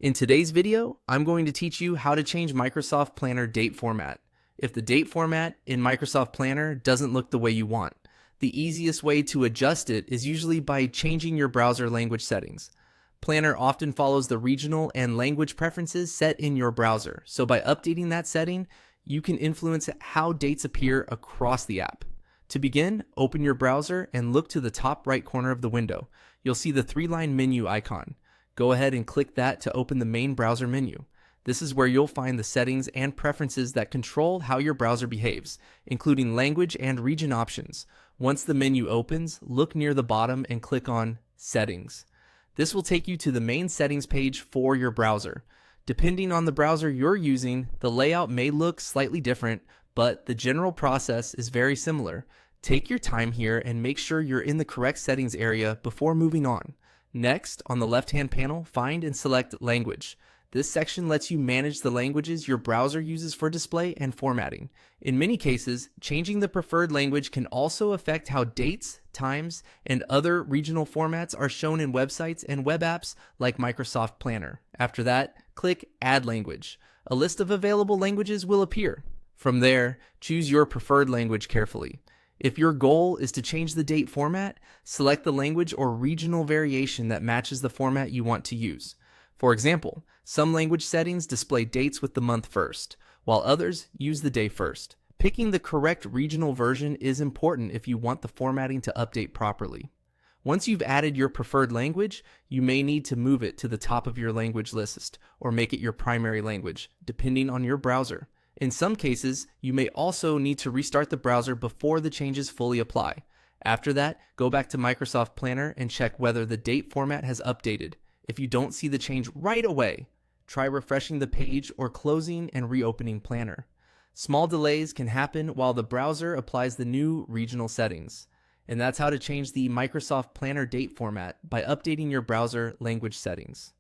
In today's video, I'm going to teach you how to change Microsoft Planner date format. If the date format in Microsoft Planner doesn't look the way you want, the easiest way to adjust it is usually by changing your browser language settings. Planner often follows the regional and language preferences set in your browser, so by updating that setting, you can influence how dates appear across the app. To begin, open your browser and look to the top right corner of the window. You'll see the three-line menu icon. Go ahead and click that to open the main browser menu. This is where you'll find the settings and preferences that control how your browser behaves, including language and region options. Once the menu opens, look near the bottom and click on Settings. This will take you to the main settings page for your browser. Depending on the browser you're using, the layout may look slightly different, but the general process is very similar. Take your time here and make sure you're in the correct settings area before moving on. Next, on the left-hand panel, find and select Language. This section lets you manage the languages your browser uses for display and formatting. In many cases, changing the preferred language can also affect how dates, times, and other regional formats are shown in websites and web apps like Microsoft Planner. After that, click Add Language. A list of available languages will appear. From there, choose your preferred language carefully. If your goal is to change the date format, select the language or regional variation that matches the format you want to use. For example, some language settings display dates with the month first, while others use the day first. Picking the correct regional version is important if you want the formatting to update properly. Once you've added your preferred language, you may need to move it to the top of your language list or make it your primary language, depending on your browser. In some cases, you may also need to restart the browser before the changes fully apply. After that, go back to Microsoft Planner and check whether the date format has updated. If you don't see the change right away, try refreshing the page or closing and reopening Planner. Small delays can happen while the browser applies the new regional settings. And that's how to change the Microsoft Planner date format by updating your browser language settings.